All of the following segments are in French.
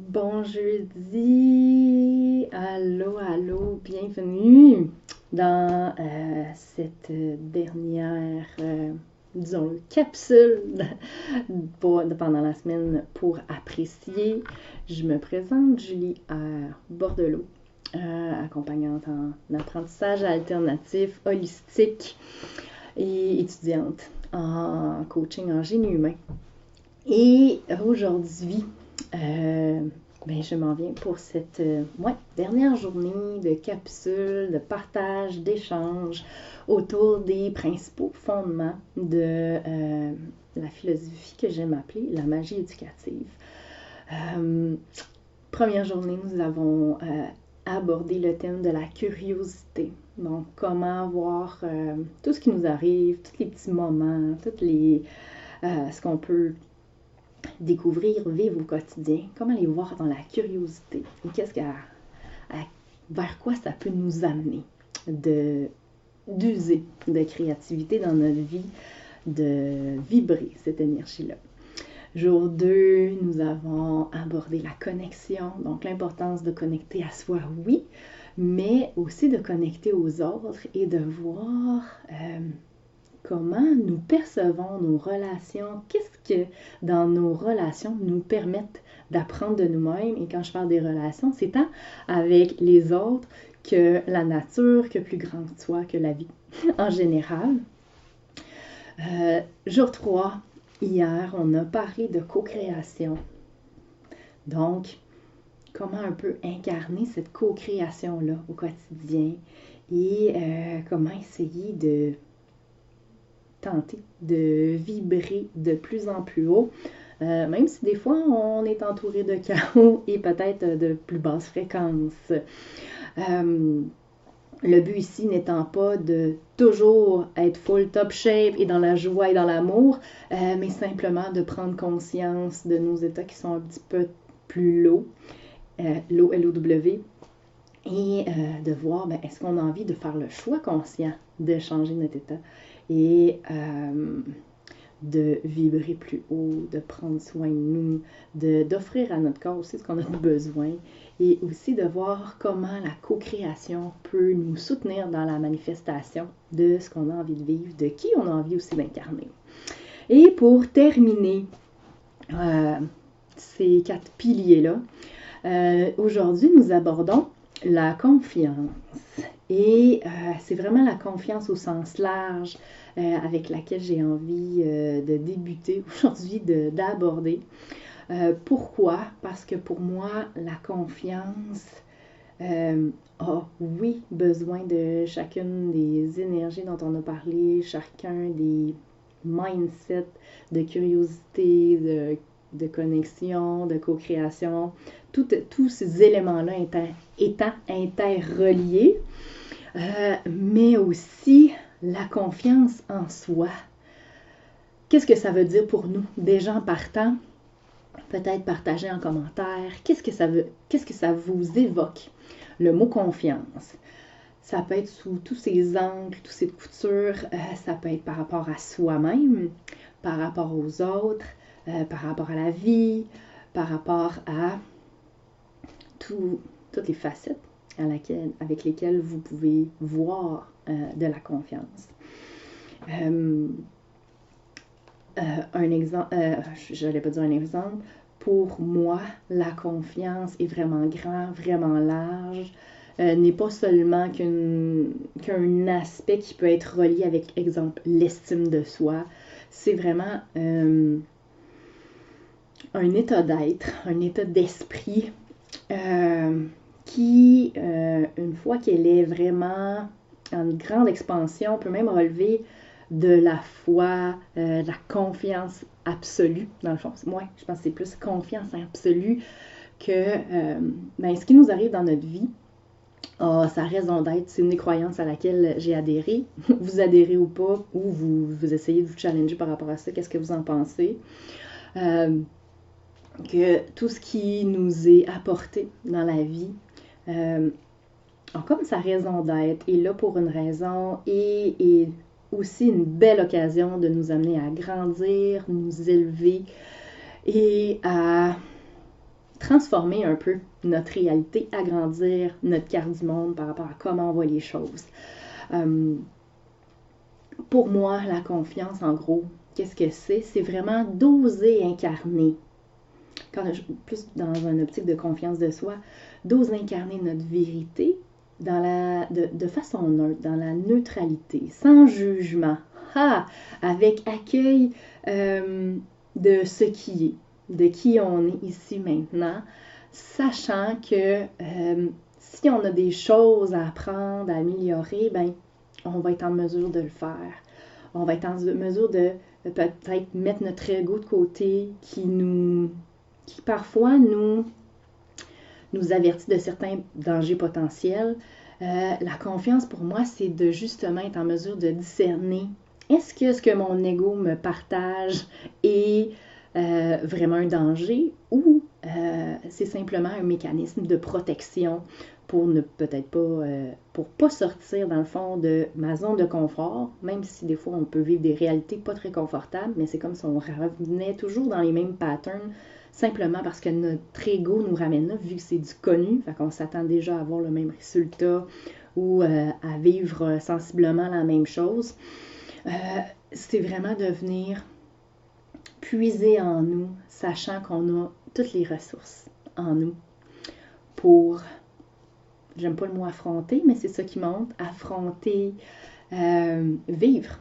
Bon jeudi, allô, bienvenue dans cette dernière, disons, capsule pendant la semaine pour apprécier. Je me présente, Julie, à Bordelot, accompagnante en apprentissage alternatif, holistique et étudiante en coaching en génie humain. Et aujourd'hui, je m'en viens pour cette dernière journée de capsule, de partage, d'échange autour des principaux fondements de la philosophie que j'aime appeler la magie éducative. Première journée, nous avons abordé le thème de la curiosité. Donc, comment voir tout ce qui nous arrive, tous les petits moments, ce qu'on peut découvrir, vivre au quotidien, comment les voir dans la curiosité et vers quoi ça peut nous amener d'user de créativité dans notre vie, de vibrer cette énergie-là. Jour 2, nous avons abordé la connexion, donc l'importance de connecter à soi, oui, mais aussi de connecter aux autres et de voir comment nous percevons nos relations, qu'est-ce que dans nos relations nous permettent d'apprendre de nous-mêmes. Et quand je parle des relations, c'est tant avec les autres que la nature, que plus grand que soi, que la vie en général. Jour 3, hier, on a parlé de co-création. Donc, comment un peu incarner cette co-création-là au quotidien et comment essayer de tenter de vibrer de plus en plus haut, même si des fois on est entouré de chaos et peut-être de plus basses fréquences. Le but ici n'étant pas de toujours être full top shape et dans la joie et dans l'amour, mais simplement de prendre conscience de nos états qui sont un petit peu plus low, low, L-O-W, et de voir, est-ce qu'on a envie de faire le choix conscient de changer notre état et de vibrer plus haut, de prendre soin de nous, d'offrir à notre corps aussi ce qu'on a besoin et aussi de voir comment la co-création peut nous soutenir dans la manifestation de ce qu'on a envie de vivre, de qui on a envie aussi d'incarner. Et pour terminer ces 4 piliers-là, aujourd'hui nous abordons la confiance. Et c'est vraiment la confiance au sens large avec laquelle j'ai envie de débuter aujourd'hui, d'aborder. Pourquoi? Parce que pour moi, la confiance a, oui, besoin de chacune des énergies dont on a parlé, chacun des mindsets de curiosité, de connexion, de co-création, tous ces éléments-là étant interreliés, mais aussi la confiance en soi. Qu'est-ce que ça veut dire pour nous? Des gens partant, peut-être partager en commentaire, qu'est-ce que ça vous évoque, le mot confiance? Ça peut être sous tous ces angles, toutes ces coutures, ça peut être par rapport à soi-même, par rapport aux autres, par rapport à la vie, par rapport à toutes les facettes avec lesquelles vous pouvez voir de la confiance. Un exemple, je n'allais pas dire un exemple, pour moi, la confiance est vraiment grand, vraiment large, n'est pas seulement qu'un aspect qui peut être relié avec, exemple, l'estime de soi. C'est vraiment un état d'être, un état d'esprit qui, une fois qu'elle est vraiment en grande expansion, peut même relever de la foi, de la confiance absolue, dans le fond. Moi, je pense que c'est plus confiance absolue que ce qui nous arrive dans notre vie a sa raison d'être. C'est une des croyances à laquelle j'ai adhéré. Vous adhérez ou pas, ou vous essayez de vous challenger par rapport à ça. Qu'est-ce que vous en pensez? Que tout ce qui nous est apporté dans la vie a comme sa raison d'être, est là pour une raison et aussi une belle occasion de nous amener à grandir, nous élever et à transformer un peu notre réalité, agrandir notre carte du monde par rapport à comment on voit les choses. Pour moi, la confiance, en gros, qu'est-ce que c'est? C'est vraiment d'oser incarner, plus dans une optique de confiance de soi, d'oser incarner notre vérité de façon neutre, dans la neutralité, sans jugement, avec accueil de ce qui est, de qui on est ici maintenant, sachant que si on a des choses à apprendre, à améliorer, ben on va être en mesure de le faire. On va être en mesure de peut-être mettre notre ego de côté qui parfois nous avertit de certains dangers potentiels. La confiance, pour moi, c'est de justement être en mesure de discerner est-ce que ce que mon ego me partage est vraiment un danger ou c'est simplement un mécanisme de protection pour ne peut-être pas, pour pas sortir dans le fond de ma zone de confort, même si des fois on peut vivre des réalités pas très confortables, mais c'est comme si on revenait toujours dans les mêmes patterns, simplement parce que notre ego nous ramène là, vu que c'est du connu, fait qu'on s'attend déjà à avoir le même résultat ou à vivre sensiblement la même chose. C'est vraiment de venir puiser en nous, sachant qu'on a toutes les ressources en nous pour, j'aime pas le mot affronter, mais c'est ça qui monte, affronter, vivre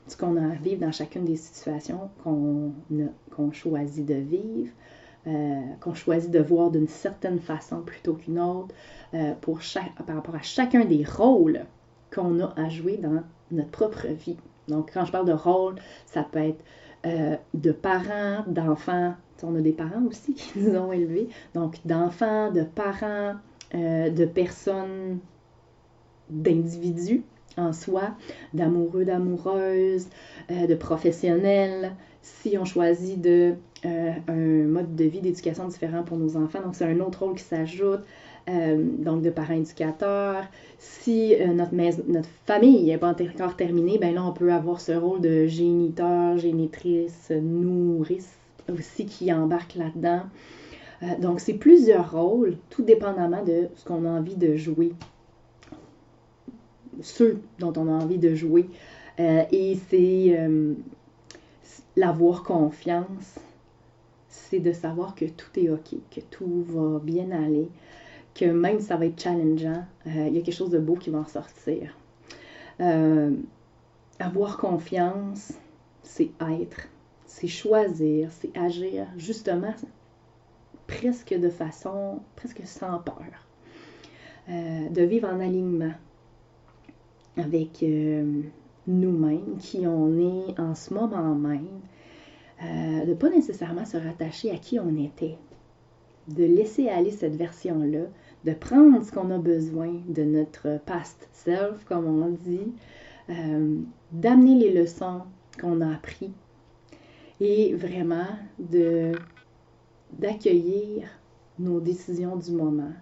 ce qu'on a à vivre dans chacune des situations qu'on choisit de vivre, qu'on choisit de voir d'une certaine façon plutôt qu'une autre, par rapport à chacun des rôles qu'on a à jouer dans notre propre vie. Donc, quand je parle de rôle, ça peut être de parents, d'enfants. On a des parents aussi qui nous ont élevés. Donc, d'enfants, de parents, de personnes, d'individus en soi, d'amoureux, d'amoureuses, de professionnels. Si on choisit un mode de vie d'éducation différent pour nos enfants, donc c'est un autre rôle qui s'ajoute. Donc de parents éducateurs. Si notre famille n'est pas encore terminée, ben là, on peut avoir ce rôle de géniteur, génitrice, nourrice aussi qui embarque là-dedans. Donc, c'est plusieurs rôles, tout dépendamment de ce qu'on a envie de jouer. Ceux dont on a envie de jouer. Et c'est l'avoir confiance, c'est de savoir que tout est OK, que tout va bien aller, que même si ça va être challengeant, il y a quelque chose de beau qui va en sortir. Avoir confiance, c'est être, c'est choisir, c'est agir justement presque de façon, presque sans peur. De vivre en alignement avec nous-mêmes, qui on est en ce moment même, de ne pas nécessairement se rattacher à qui on était, de laisser aller cette version-là, de prendre ce qu'on a besoin de notre past self, comme on dit, d'amener les leçons qu'on a apprises et vraiment d'accueillir nos décisions du moment,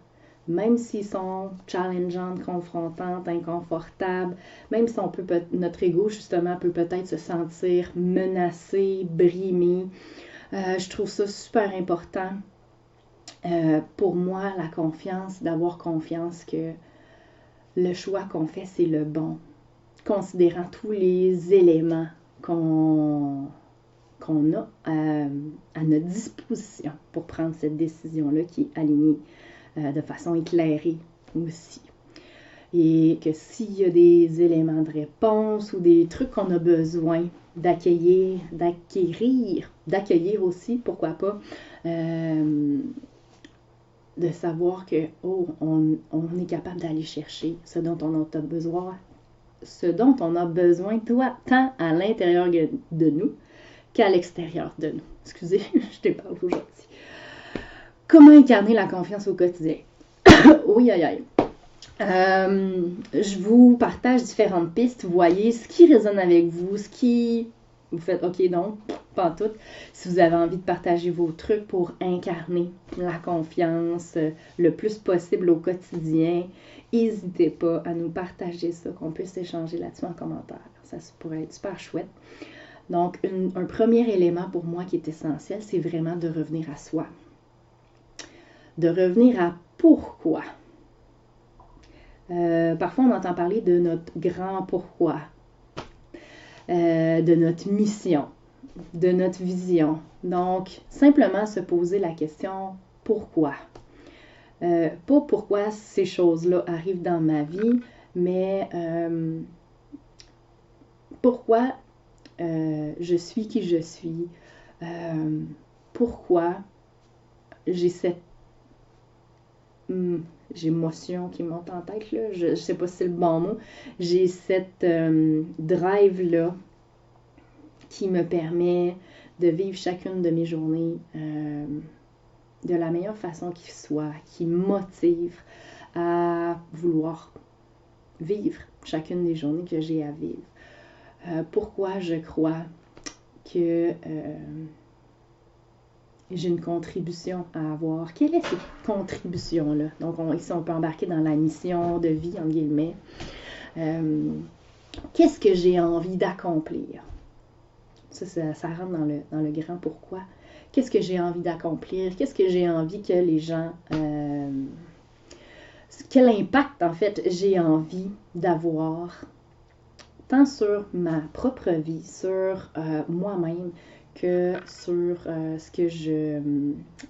même s'ils sont challengeantes, confrontantes, inconfortables, même si notre ego justement peut peut-être se sentir menacé, brimé. Je trouve ça super important. Pour moi, la confiance, d'avoir confiance que le choix qu'on fait, c'est le bon, considérant tous les éléments qu'on a à notre disposition pour prendre cette décision-là qui est alignée de façon éclairée aussi. Et que s'il y a des éléments de réponse ou des trucs qu'on a besoin d'accueillir aussi, pourquoi pas, de savoir que on est capable d'aller chercher ce dont on a besoin, tant à l'intérieur de nous qu'à l'extérieur de nous. Excusez, je te parle aujourd'hui. Comment incarner la confiance au quotidien? Oui, aïe, aïe. Je vous partage différentes pistes. Vous voyez ce qui résonne avec vous, vous faites OK, donc, pas tout. Si vous avez envie de partager vos trucs pour incarner la confiance le plus possible au quotidien, n'hésitez pas à nous partager ça, qu'on puisse échanger là-dessus en commentaire. Ça pourrait être super chouette. Donc, un premier élément pour moi qui est essentiel, c'est vraiment de revenir à soi. de revenir à pourquoi. Parfois, on entend parler de notre grand pourquoi, de notre mission, de notre vision. Donc, simplement se poser la question « Pourquoi? » Pas pourquoi ces choses-là arrivent dans ma vie, mais pourquoi je suis qui je suis, pourquoi j'ai cette j'ai émotion qui monte en tête, là. Je sais pas si c'est le bon mot, j'ai cette drive-là qui me permet de vivre chacune de mes journées de la meilleure façon qui soit, qui me motive à vouloir vivre chacune des journées que j'ai à vivre. Pourquoi je crois que j'ai une contribution à avoir. Quelle est cette contribution-là? Donc, ici, on peut embarquer dans la mission de vie, en guillemets. Qu'est-ce que j'ai envie d'accomplir? Ça rentre dans le grand pourquoi. Qu'est-ce que j'ai envie d'accomplir? Qu'est-ce que j'ai envie que les gens... quel impact, en fait, j'ai envie d'avoir, tant sur ma propre vie, sur moi-même, que sur ce que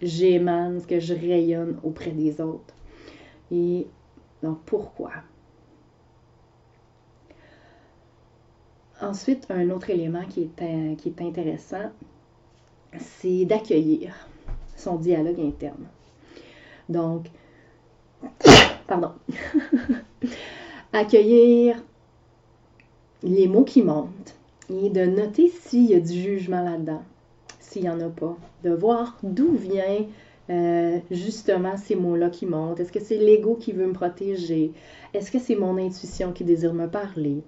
j'émane, ce que je rayonne auprès des autres. Et donc, pourquoi? Ensuite, un autre élément qui est intéressant, c'est d'accueillir son dialogue interne. Donc, pardon, accueillir les mots qui montent et de noter s'il y a du jugement là-dedans, s'il n'y en a pas, de voir d'où vient justement ces mots-là qui montent. Est-ce que c'est l'ego qui veut me protéger? Est-ce que c'est mon intuition qui désire me parler?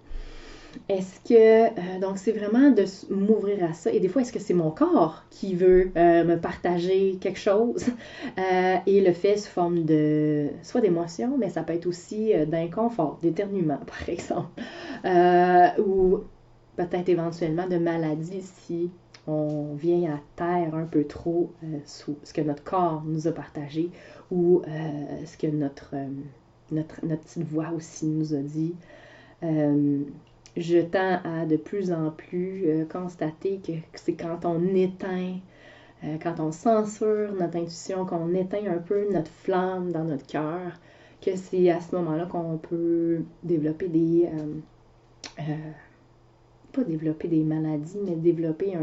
Est-ce que, donc c'est vraiment de m'ouvrir à ça, et des fois est-ce que c'est mon corps qui veut me partager quelque chose et le fait sous forme de, soit d'émotion, mais ça peut être aussi d'inconfort, d'éternuement par exemple, ou peut-être éventuellement de maladie si on vient à terre un peu trop sous ce que notre corps nous a partagé ou ce que notre petite voix aussi nous a dit. Je tends à de plus en plus constater que c'est quand on éteint, quand on censure notre intuition, qu'on éteint un peu notre flamme dans notre cœur, que c'est à ce moment-là qu'on peut développer pas développer des maladies, mais développer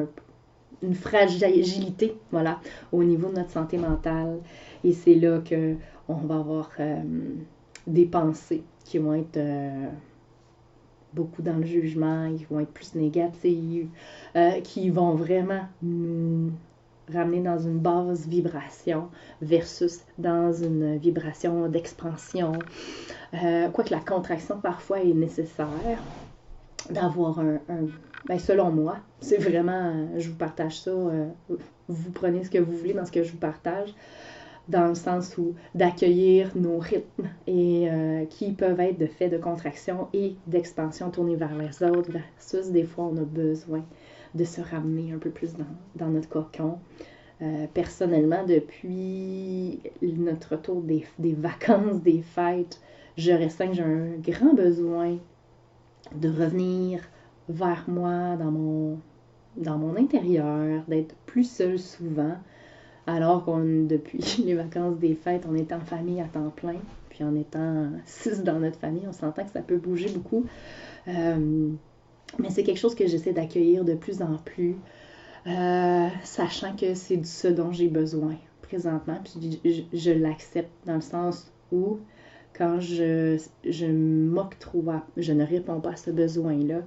une fragilité, voilà, au niveau de notre santé mentale. Et c'est là qu'on va avoir des pensées qui vont être... beaucoup dans le jugement, ils vont être plus négatifs, qui vont vraiment nous ramener dans une basse vibration versus dans une vibration d'expansion. Quoique la contraction parfois est nécessaire, d'avoir ben selon moi, c'est vraiment, je vous partage ça, vous prenez ce que vous voulez dans ce que je vous partage, dans le sens où d'accueillir nos rythmes et qui peuvent être de fait de contraction et d'expansion tournée vers les autres, versus des fois on a besoin de se ramener un peu plus dans notre cocon. Personnellement, depuis notre retour des vacances, des fêtes, je ressens que j'ai un grand besoin de revenir vers moi, dans mon intérieur, d'être plus seule souvent. Alors depuis les vacances des fêtes, on est en famille à temps plein, puis en étant 6 dans notre famille, on s'entend que ça peut bouger beaucoup. Mais c'est quelque chose que j'essaie d'accueillir de plus en plus, sachant que c'est ce dont j'ai besoin présentement, puis je l'accepte dans le sens où, quand je m'octroie, je ne réponds pas à ce besoin-là,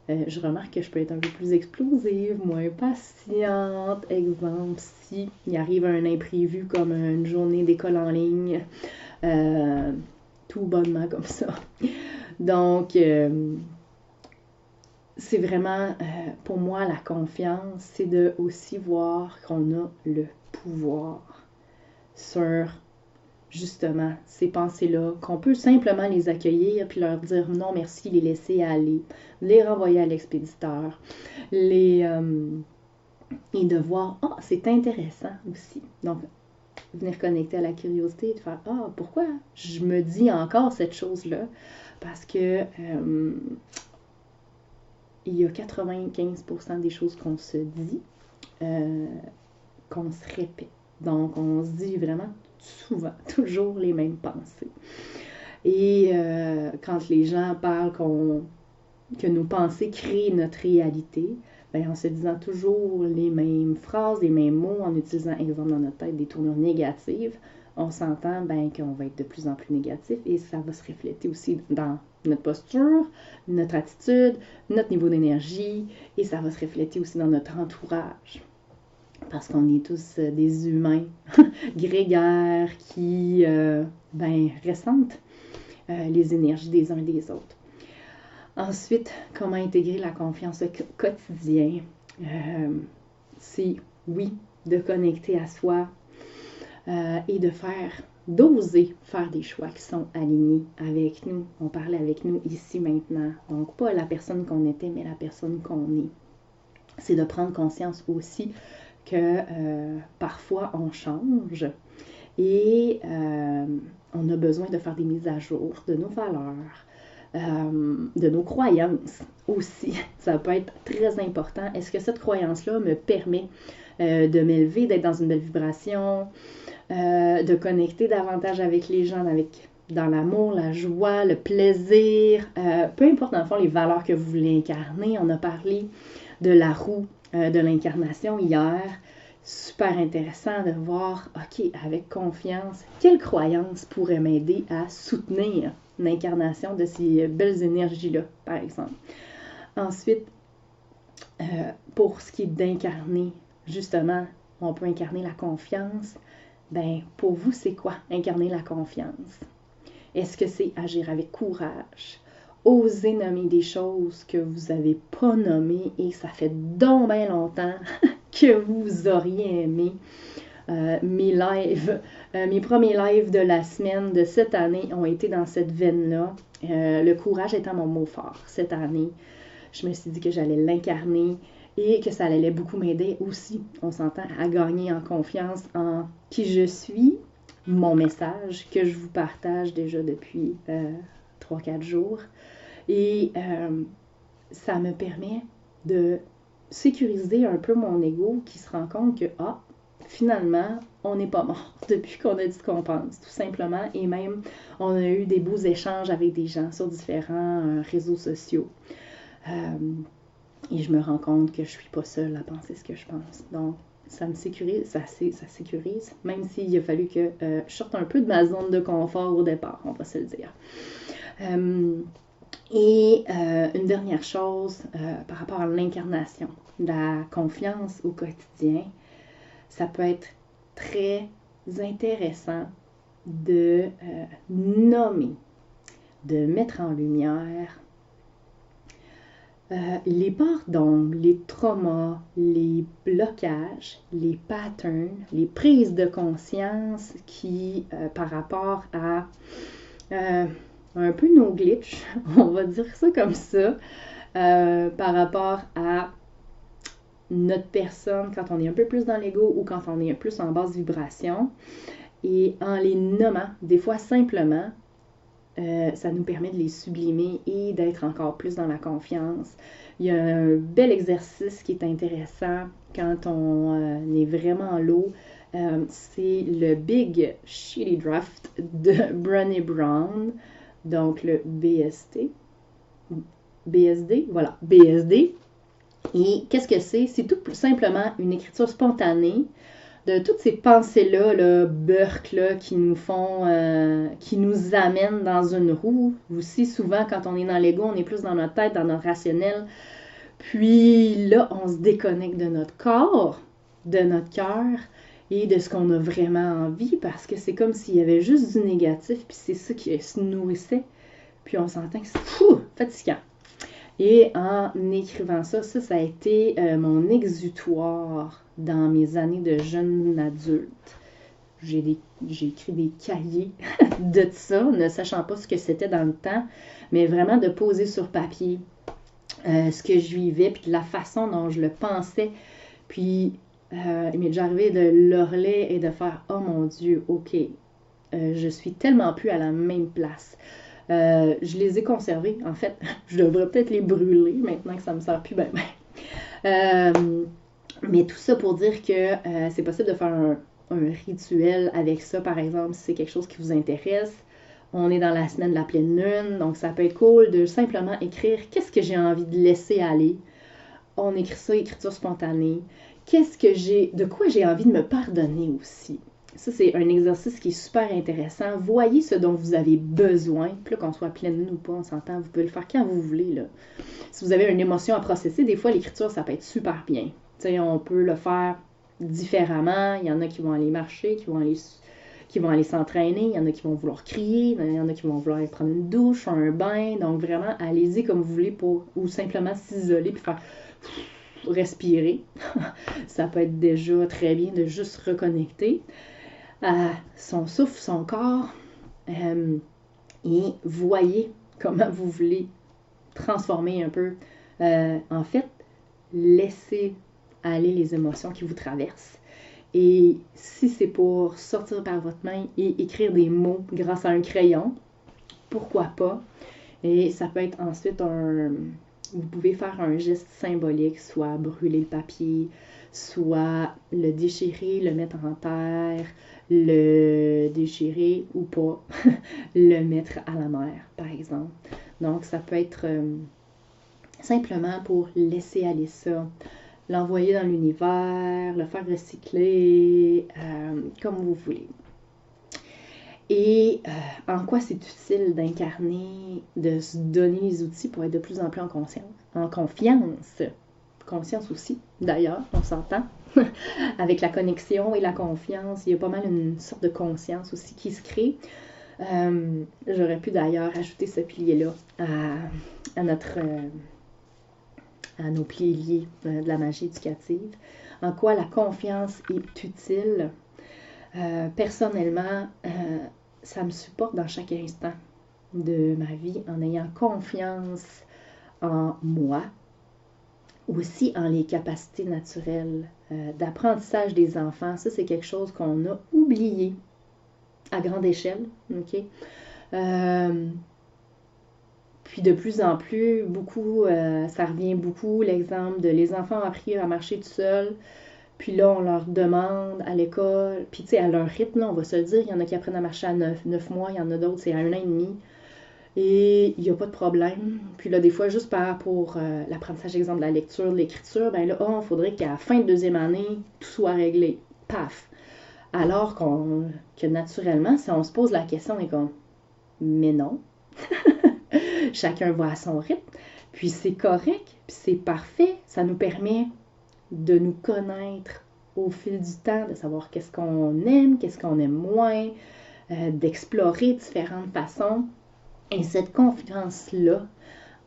je remarque que je peux être un peu plus explosive, moins patiente. Exemple, si il arrive un imprévu comme une journée d'école en ligne, tout bonnement comme ça. Donc, c'est vraiment, pour moi, la confiance, c'est de aussi voir qu'on a le pouvoir sur justement ces pensées-là, qu'on peut simplement les accueillir puis leur dire non merci, les laisser aller, les renvoyer à l'expéditeur, et de voir c'est intéressant aussi. Donc venir connecter à la curiosité et de faire « Ah, pourquoi je me dis encore cette chose-là? » Parce que il y a 95% des choses qu'on se dit, qu'on se répète. Donc, on se dit vraiment souvent, toujours les mêmes pensées. Et quand les gens parlent que nos pensées créent notre réalité, bien, en se disant toujours les mêmes phrases, les mêmes mots, en utilisant, exemple, dans notre tête, des tournures négatives, on s'entend bien qu'on va être de plus en plus négatif et ça va se refléter aussi dans notre posture, notre attitude, notre niveau d'énergie et ça va se refléter aussi dans notre entourage. Parce qu'on est tous des humains grégaires qui ressentent les énergies des uns des autres. Ensuite, comment intégrer la confiance au quotidien? C'est, oui, de connecter à soi et d'oser faire des choix qui sont alignés avec nous. On parlait avec nous ici maintenant. Donc, pas la personne qu'on était, mais la personne qu'on est. C'est de prendre conscience aussi que parfois on change et on a besoin de faire des mises à jour de nos valeurs, de nos croyances aussi. Ça peut être très important. Est-ce que cette croyance-là me permet de m'élever, d'être dans une belle vibration, de connecter davantage avec les gens, dans l'amour, la joie, le plaisir, peu importe dans le fond les valeurs que vous voulez incarner. On a parlé de la roue de l'incarnation hier. Super intéressant de voir, OK, avec confiance, quelle croyance pourrait m'aider à soutenir l'incarnation de ces belles énergies-là, par exemple. Ensuite, pour ce qui est d'incarner, justement, on peut incarner la confiance. Ben, pour vous, c'est quoi incarner la confiance? Est-ce que c'est agir avec courage? Oser nommer des choses que vous n'avez pas nommées et ça fait donc bien longtemps que vous auriez aimé. Mes premiers lives de la semaine de cette année ont été dans cette veine-là. Le courage étant mon mot fort cette année. Je me suis dit que j'allais l'incarner et que ça allait beaucoup m'aider aussi, on s'entend, à gagner en confiance en qui je suis, mon message que je vous partage déjà depuis 3-4 jours. Et ça me permet de sécuriser un peu mon ego qui se rend compte que, finalement, on n'est pas mort depuis qu'on a dit ce qu'on pense, tout simplement. Et même, on a eu des beaux échanges avec des gens sur différents réseaux sociaux. Et je me rends compte que je ne suis pas seule à penser ce que je pense. Donc, ça me sécurise, ça sécurise, même s'il a fallu que je sorte un peu de ma zone de confort au départ, on va se le dire. Et une dernière chose par rapport à l'incarnation, la confiance au quotidien, ça peut être très intéressant de nommer, de mettre en lumière les pardons, les traumas, les blocages, les patterns, les prises de conscience qui, par rapport à un peu nos glitches, on va dire ça comme ça, par rapport à notre personne quand on est un peu plus dans l'ego ou quand on est plus en basse vibration. Et en les nommant, des fois simplement, ça nous permet de les sublimer et d'être encore plus dans la confiance. Il y a un bel exercice qui est intéressant quand on est vraiment en l'eau. C'est le Big Shitty Draft de Brené Brown, donc le BSD. Voilà, BSD. Et qu'est-ce que c'est? C'est tout simplement une écriture spontanée de toutes ces pensées-là, burk-là, qui nous amènent dans une roue. Aussi, souvent, quand on est dans l'ego, on est plus dans notre tête, dans notre rationnel. Puis là, on se déconnecte de notre corps, de notre cœur et de ce qu'on a vraiment envie, parce que c'est comme s'il y avait juste du négatif, puis c'est ça qui se nourrissait. Puis on s'entend que c'est fatigant. Et en écrivant ça a été mon exutoire dans mes années de jeune adulte. J'ai écrit des cahiers de ça, ne sachant pas ce que c'était dans le temps, mais vraiment de poser sur papier ce que je vivais, puis de la façon dont je le pensais. Puis Il m'est déjà arrivé de l'hurler et de faire « Oh mon Dieu, ok, je suis tellement plus à la même place. » Je les ai conservés, en fait. Je devrais peut-être les brûler maintenant que ça me sert plus bien. Mais tout ça pour dire que c'est possible de faire un rituel avec ça, par exemple, si c'est quelque chose qui vous intéresse. On est dans la semaine de la pleine lune, donc ça peut être cool de simplement écrire qu'est-ce que j'ai envie de laisser aller. On écrit ça, écriture spontanée. De quoi j'ai envie de me pardonner aussi. Ça, c'est un exercice qui est super intéressant. Voyez ce dont vous avez besoin. Puis là, qu'on soit pleine lune ou pas, on s'entend, vous pouvez le faire quand vous voulez, là. Si vous avez une émotion à processer, des fois, l'écriture, ça peut être super bien. T'sais, on peut le faire différemment. Il y en a qui vont aller marcher, qui vont aller s'entraîner. Il y en a qui vont vouloir crier. Il y en a qui vont vouloir aller prendre une douche, un bain. Donc, vraiment, allez-y comme vous voulez ou simplement s'isoler puis faire respirer. Ça peut être déjà très bien de juste reconnecter à son souffle, son corps. Et voyez comment vous voulez transformer un peu. En fait, laissez aller les émotions qui vous traversent. Et si c'est pour sortir par votre main et écrire des mots grâce à un crayon, pourquoi pas? Et ça peut être ensuite vous pouvez faire un geste symbolique, soit brûler le papier, soit le déchirer, le mettre en terre, le déchirer ou pas, le mettre à la mer, par exemple. Donc, ça peut être simplement pour laisser aller ça, l'envoyer dans l'univers, le faire recycler, comme vous voulez. Et en quoi c'est utile d'incarner, de se donner les outils pour être de plus en plus en confiance. Conscience aussi, d'ailleurs, on s'entend. Avec la connexion et la confiance, il y a pas mal une sorte de conscience aussi qui se crée. J'aurais pu d'ailleurs ajouter ce pilier-là à nos piliers de la magie éducative. En quoi la confiance est utile. Personnellement, ça me supporte dans chaque instant de ma vie en ayant confiance en moi, aussi en les capacités naturelles d'apprentissage des enfants. Ça, c'est quelque chose qu'on a oublié à grande échelle. Okay? Puis de plus en plus, ça revient beaucoup, l'exemple de les enfants ont appris à marcher tout seuls. Puis là, on leur demande à l'école, puis tu sais, à leur rythme, là, on va se le dire, il y en a qui apprennent à marcher à 9 mois, il y en a d'autres, c'est à 1 an et demi. Et il n'y a pas de problème. Puis là, des fois, juste pour l'apprentissage, exemple, de la lecture, de l'écriture, ben là, il faudrait qu'à la fin de 2e année, tout soit réglé. Paf! Alors que naturellement, si on se pose la question, on est comme, mais non. Chacun va à son rythme. Puis c'est correct, puis c'est parfait. Ça nous permet de nous connaître au fil du temps, de savoir qu'est-ce qu'on aime moins, d'explorer différentes façons. Et cette confiance-là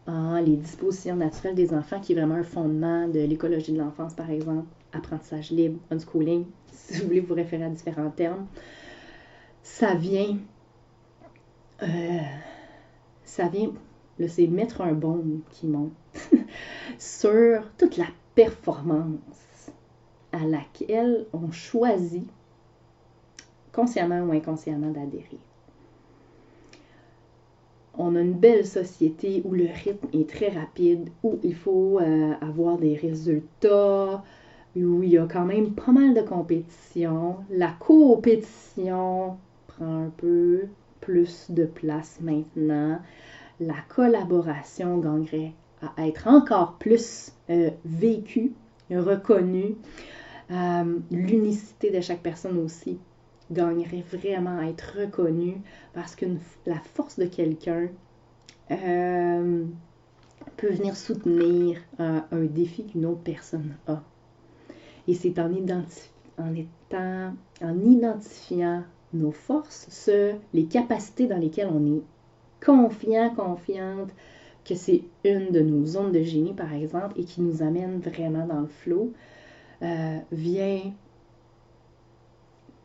en les dispositions naturelles des enfants, qui est vraiment un fondement de l'écologie de l'enfance, par exemple, apprentissage libre, unschooling, si vous voulez vous référer à différents termes, ça vient, là, c'est mettre un baume qui monte sur toute la performance à laquelle on choisit, consciemment ou inconsciemment, d'adhérer. On a une belle société où le rythme est très rapide, où il faut avoir des résultats, où il y a quand même pas mal de compétition. La coopétition prend un peu plus de place maintenant. La collaboration gagnerait à être encore plus vécue, reconnue. L'unicité de chaque personne aussi gagnerait vraiment à être reconnue parce que la force de quelqu'un peut venir soutenir un défi qu'une autre personne a. Et c'est en identifiant nos forces, les capacités dans lesquelles on est confiante, que c'est une de nos zones de génie, par exemple, et qui nous amène vraiment dans le flow, vient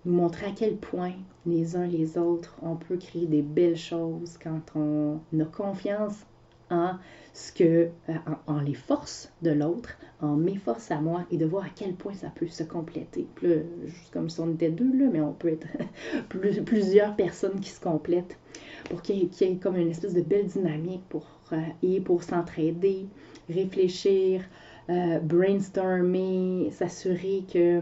nous montrer à quel point les uns les autres, on peut créer des belles choses quand on a confiance en en les forces de l'autre, en mes forces à moi, et de voir à quel point ça peut se compléter. Puis là, juste comme si on était deux, là, mais on peut être plusieurs personnes qui se complètent pour qu'il y ait comme une espèce de belle dynamique pour s'entraider, réfléchir, brainstormer, s'assurer que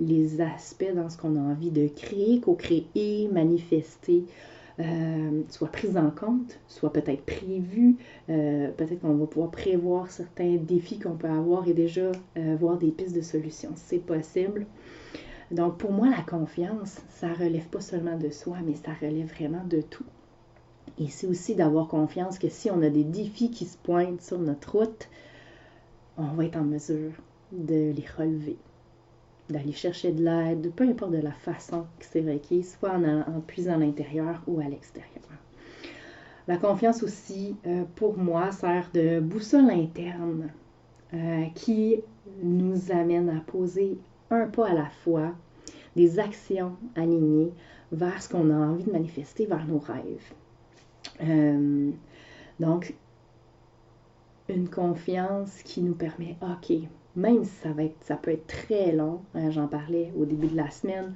les aspects dans ce qu'on a envie de créer, co-créer, manifester, soit pris en compte, soit peut-être prévu, peut-être qu'on va pouvoir prévoir certains défis qu'on peut avoir et déjà voir des pistes de solutions, c'est possible. Donc pour moi, la confiance, ça ne relève pas seulement de soi, mais ça relève vraiment de tout. Et c'est aussi d'avoir confiance que si on a des défis qui se pointent sur notre route, on va être en mesure de les relever, d'aller chercher de l'aide, peu importe de la façon que c'est requis, soit en puisant à l'intérieur ou à l'extérieur. La confiance aussi, pour moi, sert de boussole interne qui nous amène à poser un pas à la fois, des actions alignées vers ce qu'on a envie de manifester, vers nos rêves. Donc, une confiance qui nous permet, OK, même si ça peut être très long, j'en parlais au début de la semaine,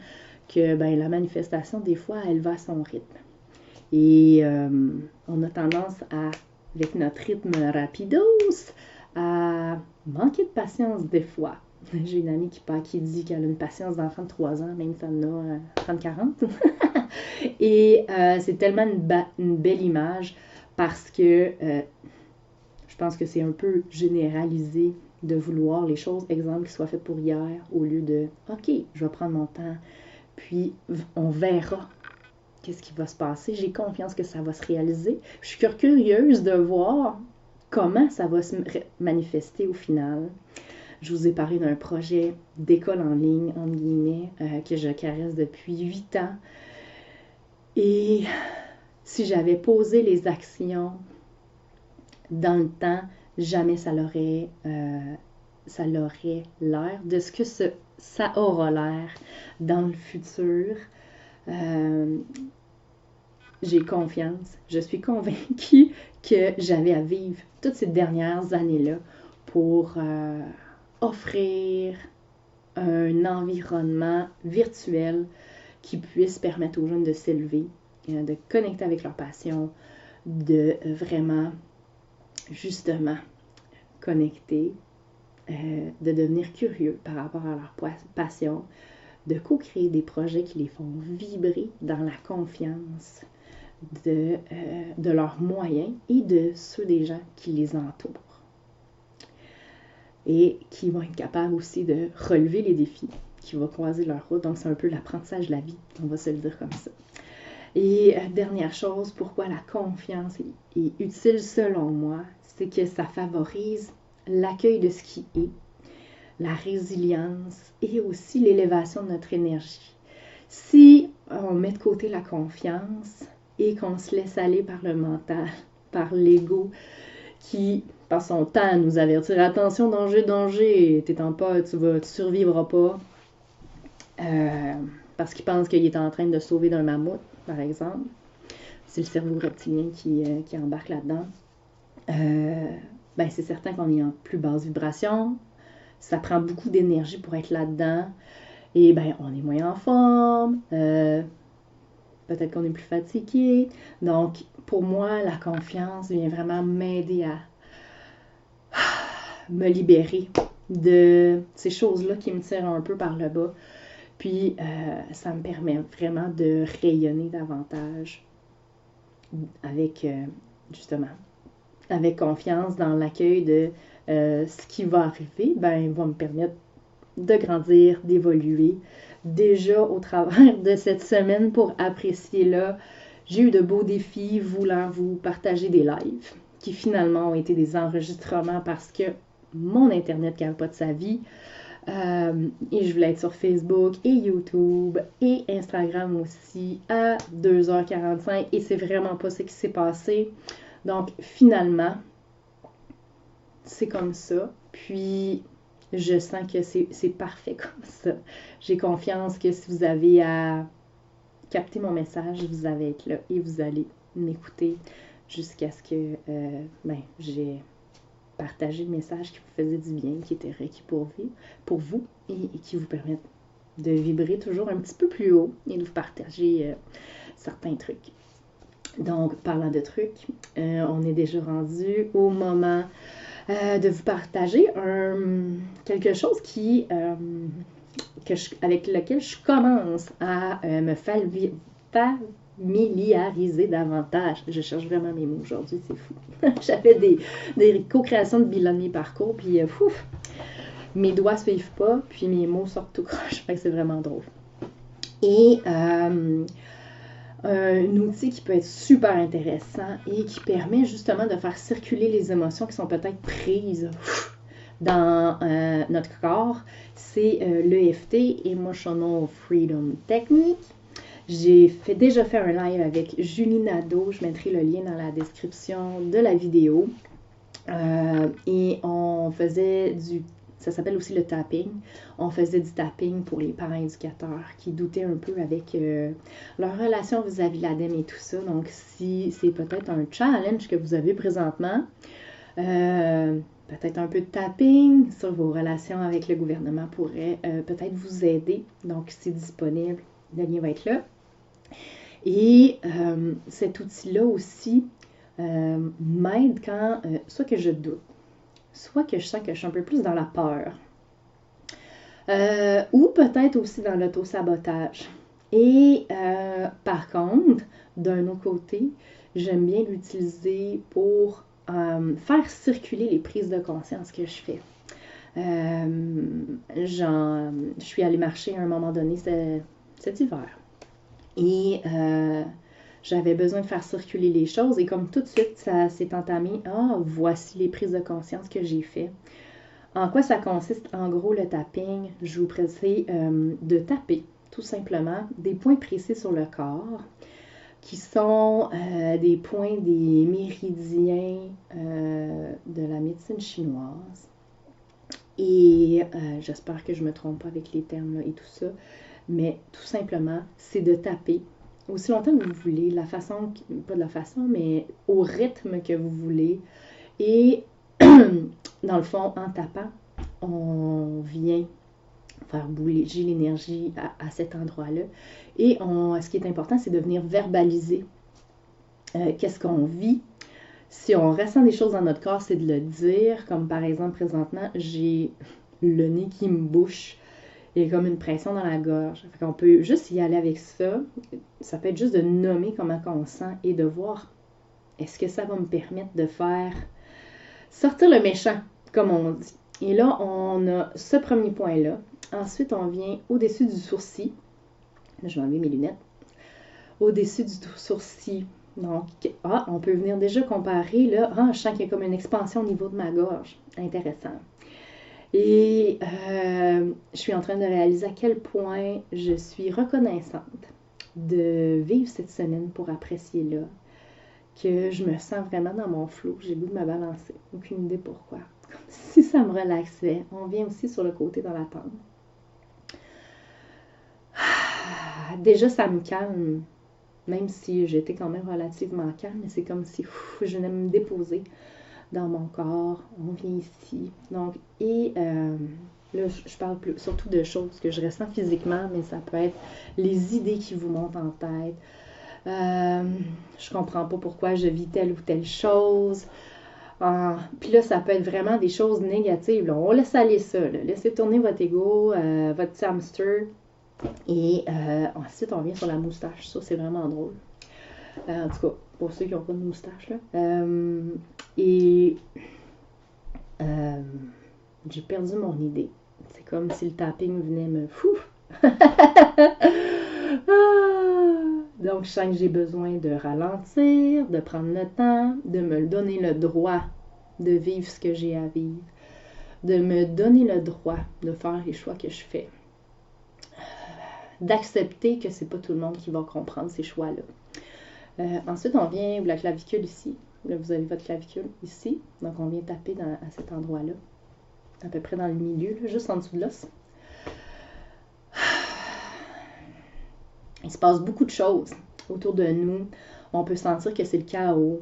que la manifestation, des fois, elle va à son rythme. Et on a tendance avec notre rythme rapidos, à manquer de patience des fois. J'ai une amie qui dit qu'elle a une patience d'enfant de 3 ans, même si elle en a 30-40. Et c'est tellement une belle image parce que je pense que c'est un peu généralisé de vouloir les choses, exemple, qui soient faites pour hier, au lieu de « OK, je vais prendre mon temps, puis on verra qu'est-ce qui va se passer. J'ai confiance que ça va se réaliser. Je suis curieuse de voir comment ça va se manifester au final. » Je vous ai parlé d'un projet d'école en ligne, entre guillemets, que je caresse depuis 8 ans. Et si j'avais posé les actions dans le temps, jamais ça l'aurait l'air de ce que ça aura l'air dans le futur. J'ai confiance, je suis convaincue que j'avais à vivre toutes ces dernières années-là pour offrir un environnement virtuel qui puisse permettre aux jeunes de s'élever, de connecter avec leur passion, de vraiment, justement, connecter, de devenir curieux par rapport à leur passion, de co-créer des projets qui les font vibrer dans la confiance de leurs moyens et de ceux des gens qui les entourent. Et qui vont être capables aussi de relever les défis qui vont croiser leur route. Donc, c'est un peu l'apprentissage de la vie, on va se le dire comme ça. Et dernière chose, pourquoi la confiance est utile selon moi, c'est que ça favorise l'accueil de ce qui est, la résilience et aussi l'élévation de notre énergie. Si on met de côté la confiance et qu'on se laisse aller par le mental, par l'ego, qui passe son temps à nous avertir, attention, danger, danger, t'étends pas, tu survivras pas, parce qu'il pense qu'il est en train de sauver d'un mammouth, par exemple. C'est le cerveau reptilien qui embarque là-dedans. C'est certain qu'on est en plus basse vibration, ça prend beaucoup d'énergie pour être là-dedans, et on est moins en forme, peut-être qu'on est plus fatigué. Donc, pour moi, la confiance vient vraiment m'aider à me libérer de ces choses-là qui me tirent un peu par le bas. Puis, ça me permet vraiment de rayonner davantage avec, justement, avec confiance dans l'accueil de ce qui va arriver. Va me permettre de grandir, d'évoluer. Déjà, au travers de cette semaine, pour apprécier là, j'ai eu de beaux défis voulant vous partager des lives qui finalement ont été des enregistrements parce que mon Internet capote sa vie. Et je voulais être sur Facebook et YouTube et Instagram aussi à 2h45 et c'est vraiment pas ce qui s'est passé. Donc finalement, c'est comme ça. Puis je sens que c'est parfait comme ça. J'ai confiance que si vous avez à capter mon message, vous allez être là et vous allez m'écouter jusqu'à ce que j'ai partagé le message qui vous faisait du bien, qui était requis pour vous et qui vous permet de vibrer toujours un petit peu plus haut et de vous partager certains trucs. Donc, parlant de trucs, on est déjà rendu au moment de vous partager quelque chose avec lequel je commence à me familiariser davantage. Je cherche vraiment mes mots aujourd'hui, c'est fou. J'avais des co-créations de bilan de mes parcours, puis mes doigts suivent pas, puis mes mots sortent tout croche. Fait que c'est vraiment drôle. Et un outil qui peut être super intéressant et qui permet justement de faire circuler les émotions qui sont peut-être prises dans notre corps, c'est l'EFT, Emotional Freedom Technique. J'ai déjà fait un live avec Julie Nadeau, je mettrai le lien dans la description de la vidéo. Et on faisait ça s'appelle aussi le tapping. On faisait du tapping pour les parents éducateurs qui doutaient un peu avec leur relation vis-à-vis de l'ADEME et tout ça. Donc, si c'est peut-être un challenge que vous avez présentement, peut-être un peu de tapping sur vos relations avec le gouvernement pourrait peut-être vous aider. Donc, c'est disponible. Le lien va être là. Et cet outil-là aussi m'aide quand soit que je doute, soit que je sens que je suis un peu plus dans la peur, ou peut-être aussi dans l'auto-sabotage. Et par contre, d'un autre côté, j'aime bien l'utiliser pour faire circuler les prises de conscience que je fais. Je suis allée marcher à un moment donné cet hiver. Et j'avais besoin de faire circuler les choses. Et comme tout de suite, ça s'est entamé. Voici les prises de conscience que j'ai fait. En quoi ça consiste? En gros, le tapping, je vous précise de taper, tout simplement, des points précis sur le corps, qui sont des points des méridiens de la médecine chinoise. Et j'espère que je ne me trompe pas avec les termes là, et tout ça. Mais tout simplement, c'est de taper aussi longtemps que vous voulez, pas de la façon, mais au rythme que vous voulez. Et dans le fond, en tapant, on vient faire bouger l'énergie à cet endroit-là. Et ce qui est important, c'est de venir verbaliser qu'est-ce qu'on vit. Si on ressent des choses dans notre corps, c'est de le dire. Comme par exemple, présentement, j'ai le nez qui me bouche. Il y a comme une pression dans la gorge. Fait qu'on peut juste y aller avec ça. Ça peut être juste de nommer comment on sent et de voir est-ce que ça va me permettre de faire sortir le méchant, comme on dit. Et là, on a ce premier point-là. Ensuite, on vient au-dessus du sourcil. Là, je vais enlever mes lunettes. Au-dessus du sourcil. Donc, on peut venir déjà comparer. Là, je sens qu'il y a comme une expansion au niveau de ma gorge. Intéressant. Et je suis en train de réaliser à quel point je suis reconnaissante de vivre cette semaine pour apprécier là, que je me sens vraiment dans mon flow. J'ai le goût de me balancer. Aucune idée pourquoi. Comme si ça me relaxait. On vient aussi sur le côté dans la tente. Déjà, ça me calme. Même si j'étais quand même relativement calme, mais c'est comme si je venais me déposer dans mon corps. On vient ici. Donc, et là, je parle surtout de choses que je ressens physiquement, mais ça peut être les idées qui vous montent en tête. Je comprends pas pourquoi je vis telle ou telle chose. Puis là, ça peut être vraiment des choses négatives. Là. On laisse aller ça. Là. Laissez tourner votre ego, votre petit hamster. Et ensuite, on vient sur la moustache. Ça, c'est vraiment drôle. En tout cas, pour ceux qui n'ont pas de moustache. Là. Et j'ai perdu mon idée. C'est comme si le tapping venait me... Donc, je sens que j'ai besoin de ralentir, de prendre le temps, de me donner le droit de vivre ce que j'ai à vivre, de me donner le droit de faire les choix que je fais, d'accepter que c'est pas tout le monde qui va comprendre ces choix-là. Ensuite, on vient la clavicule ici. Là, vous avez votre clavicule ici. Donc, on vient taper à cet endroit-là, à peu près dans le milieu, là, juste en dessous de l'os. Il se passe beaucoup de choses autour de nous. On peut sentir que c'est le chaos.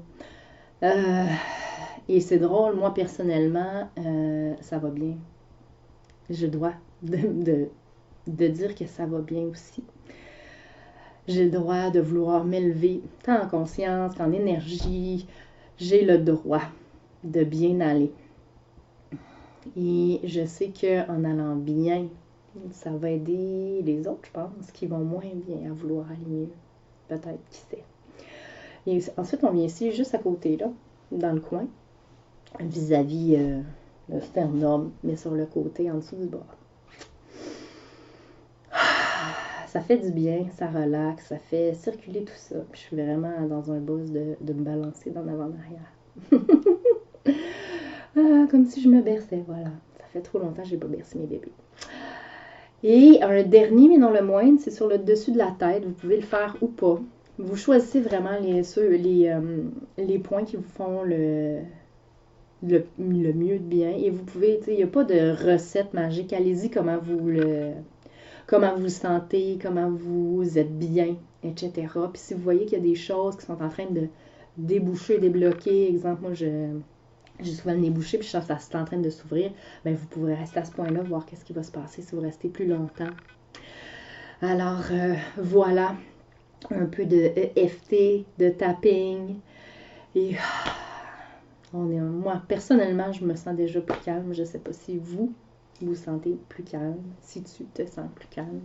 Et c'est drôle, moi personnellement, ça va bien. Je dois de dire que ça va bien aussi. J'ai le droit de vouloir m'élever, tant en conscience qu'en énergie. J'ai le droit de bien aller. Et je sais qu'en allant bien, ça va aider les autres, je pense, qui vont moins bien à vouloir aller mieux. Peut-être, qui sait. Et ensuite, on vient ici, juste à côté, là, dans le coin, vis-à-vis le sternum, mais sur le côté, en dessous du bras. Ça fait du bien, ça relaxe, ça fait circuler tout ça. Puis je suis vraiment dans un buzz de me balancer d'en avant arrière. Comme si je me berçais, voilà. Ça fait trop longtemps que je n'ai pas bercé mes bébés. Et un dernier, mais non le moindre, c'est sur le dessus de la tête. Vous pouvez le faire ou pas. Vous choisissez vraiment les points qui vous font le mieux de bien. Et vous pouvez, il n'y a pas de recette magique. Allez-y comment vous le sentez, comment vous êtes bien, etc. Puis si vous voyez qu'il y a des choses qui sont en train de déboucher, débloquer, exemple, moi j'ai souvent le nez bouché, puis je sens que ça c'est en train de s'ouvrir, bien vous pouvez rester à ce point-là, voir qu'est-ce qui va se passer si vous restez plus longtemps. Alors, voilà, un peu de EFT, de tapping, et moi, personnellement, je me sens déjà plus calme. Je ne sais pas si vous vous sentez plus calme, si tu te sens plus calme.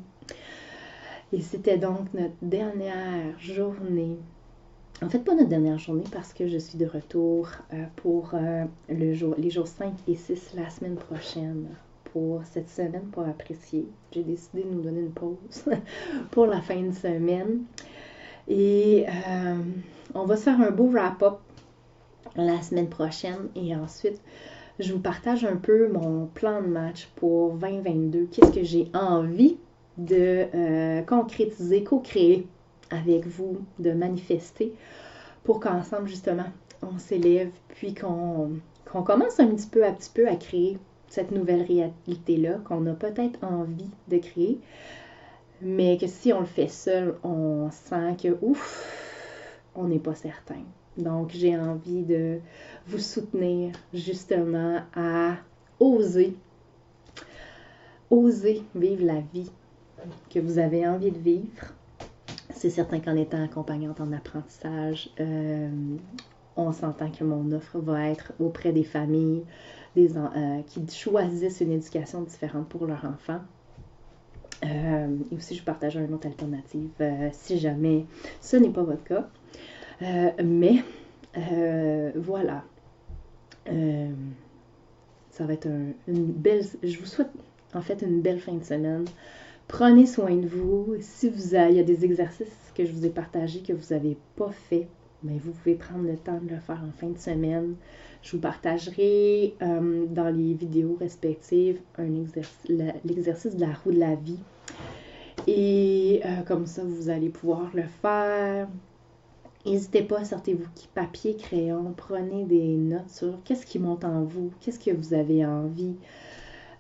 Et c'était donc notre dernière journée. En fait, pas notre dernière journée parce que je suis de retour pour les jours 5 et 6 la semaine prochaine. Pour cette semaine, pour apprécier. J'ai décidé de nous donner une pause pour la fin de semaine. Et on va se faire un beau wrap-up la semaine prochaine. Et ensuite, je vous partage un peu mon plan de match pour 2022. Qu'est-ce que j'ai envie de concrétiser, co-créer avec vous, de manifester pour qu'ensemble, justement, on s'élève, puis qu'on commence un petit peu à créer cette nouvelle réalité-là qu'on a peut-être envie de créer, mais que si on le fait seul, on sent que, on n'est pas certain. Donc, j'ai envie de vous soutenir justement à oser vivre la vie que vous avez envie de vivre. C'est certain qu'en étant accompagnante en apprentissage, on s'entend que mon offre va être auprès des familles qui choisissent une éducation différente pour leurs enfants. Et aussi, je partage une autre alternative si jamais ce n'est pas votre cas. Mais voilà. Ça va être une belle... Je vous souhaite en fait une belle fin de semaine. Prenez soin de vous. Si il y a des exercices que je vous ai partagés que vous n'avez pas fait, mais vous pouvez prendre le temps de le faire en fin de semaine. Je vous partagerai dans les vidéos respectives l'exercice de la roue de la vie. Et comme ça, vous allez pouvoir le faire. N'hésitez pas, sortez-vous papier, crayon, prenez des notes sur qu'est-ce qui monte en vous, qu'est-ce que vous avez envie.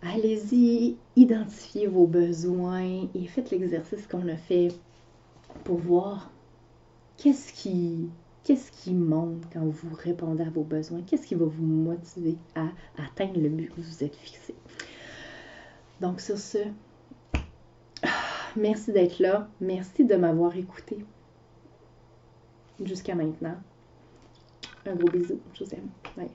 Allez-y, identifiez vos besoins et faites l'exercice qu'on a fait pour voir qu'est-ce qui monte quand vous répondez à vos besoins, qu'est-ce qui va vous motiver à atteindre le but que vous vous êtes fixé. Donc sur ce, merci d'être là, merci de m'avoir écouté jusqu'à maintenant. Un gros bisou, je vous aime. Bye.